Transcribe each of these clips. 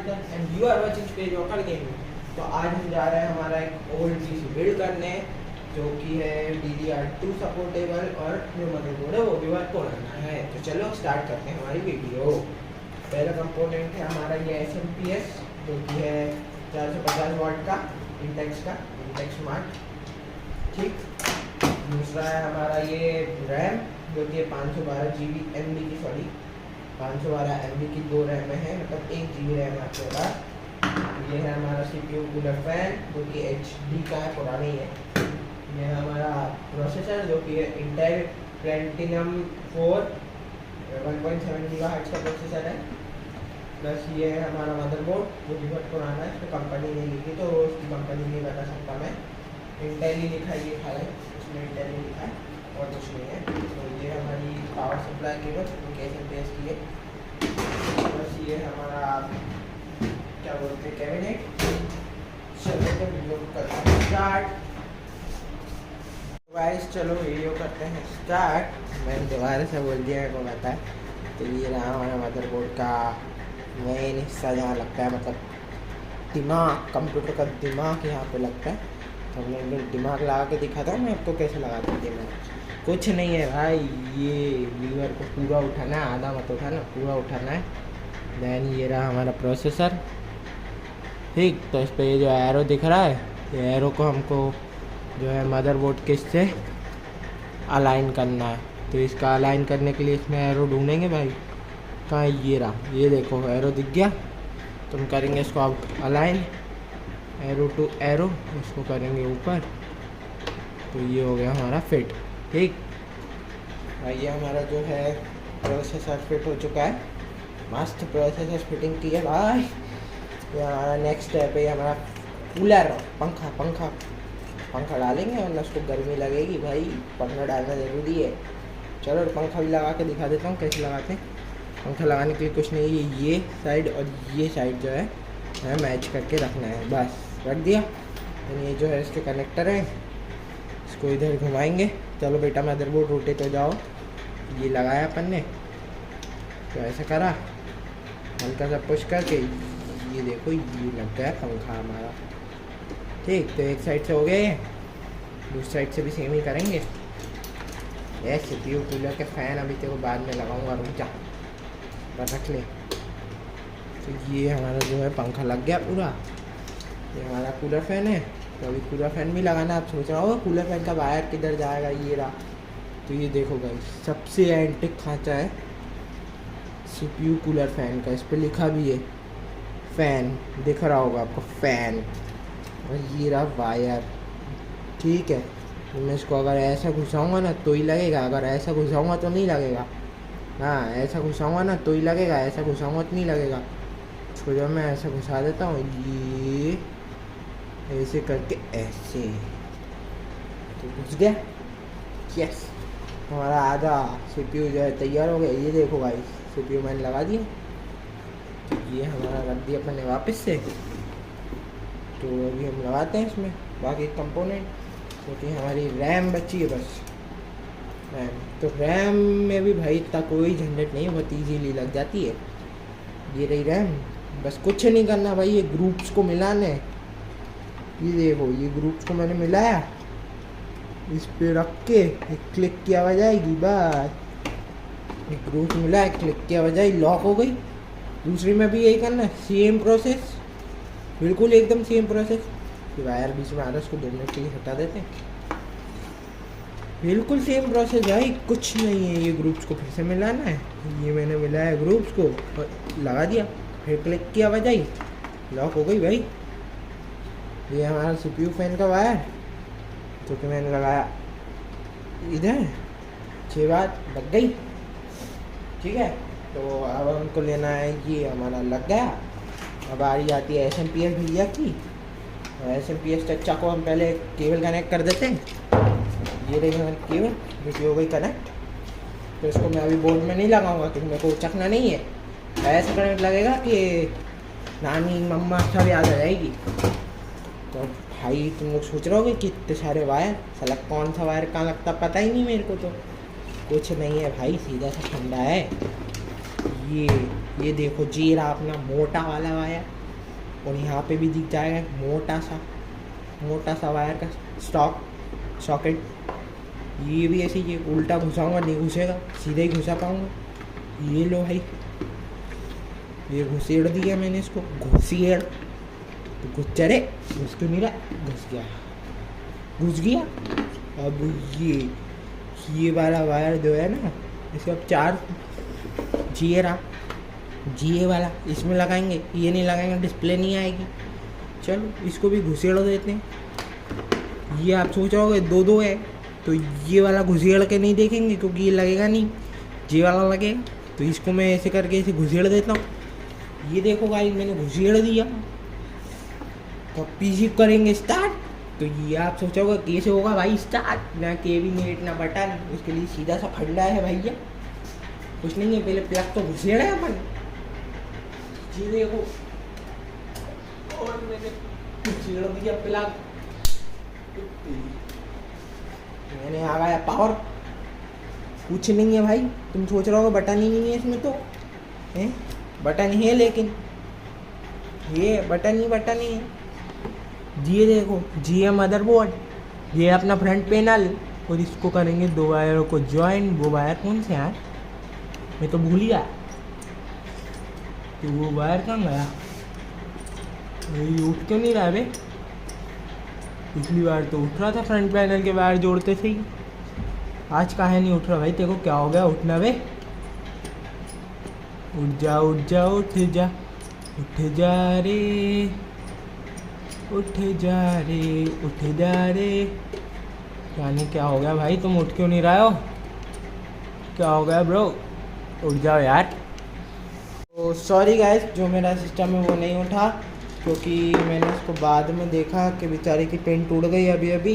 Pradhan and you are watching Page Walker Gaming। तो आज हम जा रहे हैं हमारा एक ओल्ड पीसी बिल्ड करने, जो कि है DDR2 सपोर्टेबल और जो मदरबोर्ड है वो भी वर्क करना है। तो चलो स्टार्ट करते हैं हमारी वीडियो। पहला कंपोनेंट है हमारा ये SMPS, जो कि है 450 वाट का इंटेक्स स्मार्ट, ठीक। दूसरा है हमारा ये रैम, जो कि 512 GB MB की 512 MB की 2 रैम है, मतलब 1 GB रैम है आपके पास। ये है हमारा CPU कूलर फैन, जो कि HD का है, पुराना ही है। ये है हमारा प्रोसेसर, जो कि है इंटेल प्लेटिनम 4 1.7 GHz का प्रोसेसर है। प्लस ये है हमारा मदरबोर्ड, जो कि बहुत पुराना है, इसमें कंपनी नहीं लिखी तो उसकी कंपनी नहीं बता सकता मैं। इंटेल ही लिखा है, ये खाली इसमें इंटेल ही लिखा है और कुछ नहीं है। तो ये हमारी पावर सप्लाई केबल, जो कि SMPS की है। बस ये हमारा क्या बोलते हैं कैबिनेट। चलो तो वीडियो करते हैं स्टार्ट। गाइस चलो वीडियो करते हैं स्टार्ट। मैंने दोबारा से बोल दिया, मेरे को पता है। तो ये रहा हमारा मदरबोर्ड का मेन हिस्सा, जहाँ लगता है मतलब दिमाग, कंप्यूटर का दिमाग यहाँ पे लगता है। तो हमने दिमाग लगा के दिखाता हूँ मैं आपको कैसे लगाते हैं दिमाग। कुछ नहीं है भाई, ये लीवर को पूरा उठाना है, आधा मत उठाना, पूरा उठाना है। देन ये रहा हमारा प्रोसेसर, ठीक। तो इस पर ये जो एरो दिख रहा है, ये एरो को हमको जो है मदरबोर्ड के इससे अलाइन करना है। तो इसका अलाइन करने के लिए इसमें एरो ढूंढेंगे भाई, कहाँ ये रहा, ये देखो एरो दिख गया। तो हम करेंगे इसको अब अलाइन, एरो टू एरो, इसको करेंगे ऊपर। तो ये हो गया हमारा फिट, ठीक। ये हमारा जो है प्रोसेसर फिट हो चुका है, मस्त प्रोसेसर फिटिंग की है भाई। ये हमारा नेक्स्ट स्टेप है, हमारा कूलर, पंखा डालेंगे, वरना उसको गर्मी लगेगी भाई, पंखा डालना ज़रूरी है। चलो पंखा भी लगा के दिखा देता हूँ कैसे लगाते हैं। पंखा लगाने के लिए कुछ नहीं है, ये साइड और ये साइड जो है मैच करके रखना है, बस रख दिया। ये जो है इसके कनेक्टर हैं, इसको इधर घुमाएंगे। चलो बेटा मदरबोर्ड रोटेट हो जाओ। ये लगाया अपन ने, तो ऐसा करा, हल्का सा पुश करके, ये देखो ये लग गया पंखा हमारा, ठीक। तो एक साइड से हो गया ये, दूसरी साइड से भी सेम ही करेंगे। ये CPU कूलर के फ़ैन अभी तेरे को बाद में लगाऊंगा, रुक जा, पर रख ले। तो ये हमारा जो है पंखा लग गया पूरा। ये हमारा कूलर फ़ैन है, तो अभी कूलर फ़ैन भी लगाना। आप सोच रहा हो कूलर फ़ैन का वायर किधर जाएगा, ये रहा। तो ये देखो गाइस, सबसे एंटिक खांचा है CPU कूलर फ़ैन का, इस पर लिखा भी है फ़ैन, दिख रहा होगा आपको फ़ैन। और ये रहा वायर, ठीक है। तो मैं इसको अगर ऐसा घुसाऊंगा ना तो ही लगेगा, अगर ऐसा घुसाऊंगा तो नहीं लगेगा। हाँ, ऐसा घुसाऊंगा ना तो ही लगेगा, ऐसा घुसाऊंगा तो नहीं लगेगा। इसको जब मैं ऐसा घुसा देता हूँ, ये ऐसे करके ऐसे, तो घुस गया। यस, हमारा आधा CPU जो है तैयार हो गया। ये देखो भाई, CPU मैंने लगा दिया। तो ये हमारा रख दिया अपने वापस से। तो अभी हम लगाते हैं इसमें बाकी कंपोनेंट, क्योंकि हमारी रैम बची है बस, रैम। तो रैम में भी भाई इतना कोई झंझट नहीं है, बहुत ईजीली लग जाती है। ये रही रैम, बस कुछ नहीं करना भाई, ये ग्रुप्स को मिलाने। ये देखो, ये ग्रुप्स को मैंने मिलाया, इस पे रख के क्लिक की आवाज़ आएगी, बस ग्रुप मिला है, क्लिक की आवाज़ आई, लॉक हो गई। दूसरी में भी यही करना है, सेम प्रोसेस, बिल्कुल एकदम सेम प्रोसेस। वायर बीच में आ रहा है, उसको 2 मिनट के लिए हटा देते हैं। बिल्कुल सेम प्रोसेस भाई, कुछ नहीं है। ये ग्रुप्स को फिर से मिलाना है, ये मैंने मिलाया ग्रुप्स को और लगा दिया, फिर क्लिक की आवाज़ आई, लॉक हो गई भाई। ये हमारा CPU फैन का वायर, जो कि मैंने लगाया इधर, 6 बार लग गई, ठीक है। तो अब हमको लेना है, ये हमारा लग गया। अब बारी आती है SMPS भैया की। SMPS चच्चा को हम पहले केबल कनेक्ट कर देते हैं। ये रही हमारी केबल, जो हो गई कनेक्ट। तो इसको मैं अभी बोर्ड में नहीं लगाऊंगा, क्योंकि मेरे को चखना नहीं है। ऐसा कनेक्ट लगेगा कि नानी मम्मा सब याद आ जाएगी। तो भाई तुम लोग सोच रहे होगे कि इतने सारे वायर, साला कौन सा वायर कहाँ लगता पता ही नहीं मेरे को। तो कुछ नहीं है भाई, सीधा सा ठंडा है। ये देखो जी रहा अपना मोटा वाला वायर, और यहाँ पे भी दिख जाएगा मोटा सा वायर का सॉकेट। ये भी ऐसे ही उल्टा घुसाऊंगा नहीं घुसेगा, सीधे ही घुसा पाऊंगा। ये लो भाई, ये घुसेड़ दिया मैंने इसको, घुसेड़ तो घुस चढ़े, घुस क्यों नहीं रहा, घुस गया। अब ये वाला वायर जो है ना, इसे अब 4 जीए वाला इसमें लगाएंगे, ये नहीं लगाएंगे डिस्प्ले नहीं आएगी। चलो इसको भी घुसेड़ देते हैं। ये आप सोच रहे हो 2 है, तो ये वाला घुसेड़ के नहीं देखेंगे क्योंकि ये लगेगा नहीं, ये वाला लगेगा। तो इसको मैं ऐसे करके ऐसे घुसेड़ देता हूँ। ये देखो गाइस मैंने घुसेड़ दिया। तो पीसी करेंगे स्टार्ट, तो ये आप सोचोगे कैसे होगा भाई स्टार्ट, ना कैबिनेट ना बटन, उसके लिए सीधा सा फंडा है भैया, कुछ नहीं है। पहले प्लग तो घुसेड़ा है अपन, ये देखो, और मैंने घुसेड़ दिया प्लग, मैंने आ गया पावर। कुछ नहीं है भाई, तुम सोच रहे हो बटन ही नहीं है इसमें, तो है बटन है, लेकिन ये बटन ही है। ये देखो जी है मदरबोर्ड, ये अपना फ्रंट पैनल, और इसको करेंगे 2 वायरों को ज्वाइन। वो वायर कौन से यार, मैं तो भूल गया, तो वो वायर कहाँ गया, ये उठ क्यों नहीं रहा बे। पिछली बार तो उठ रहा था फ्रंट पैनल के वायर जोड़ते थे, आज काहे नहीं उठ रहा भाई। देखो क्या हो गया, उठना बे, उठ जा उठ जा उठ जा, उठ जा रे उठ जा रे उठ जा रे। यानी क्या हो गया भाई, तुम उठ क्यों नहीं रहे हो, क्या हो गया ब्रो, उठ जाओ यार। तो सॉरी गाइस, जो मेरा सिस्टम है वो नहीं उठा, क्योंकि मैंने उसको बाद में देखा कि बेचारे की पेन टूट गई, अभी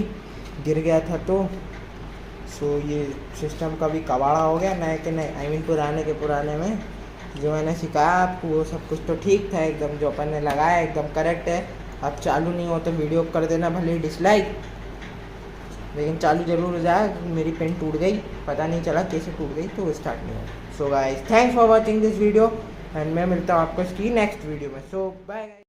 गिर गया था। तो सो ये सिस्टम का भी कबाड़ा हो गया, नए के नए, आई मीन पुराने के पुराने में। जो मैंने सिखाया आपको वो सब कुछ तो ठीक था एकदम, जो अपन ने लगाया एकदम करेक्ट है। अब चालू नहीं हो तो वीडियो कर देना भले डिसलाइक, लेकिन चालू जरूर हो जाए। मेरी पेन टूट गई, पता नहीं चला कैसे टूट गई, तो स्टार्ट नहीं हुआ। So guys thanks for watching this video, and मैं मिलता हूँ आपको इसकी नेक्स्ट वीडियो में। सो बाय।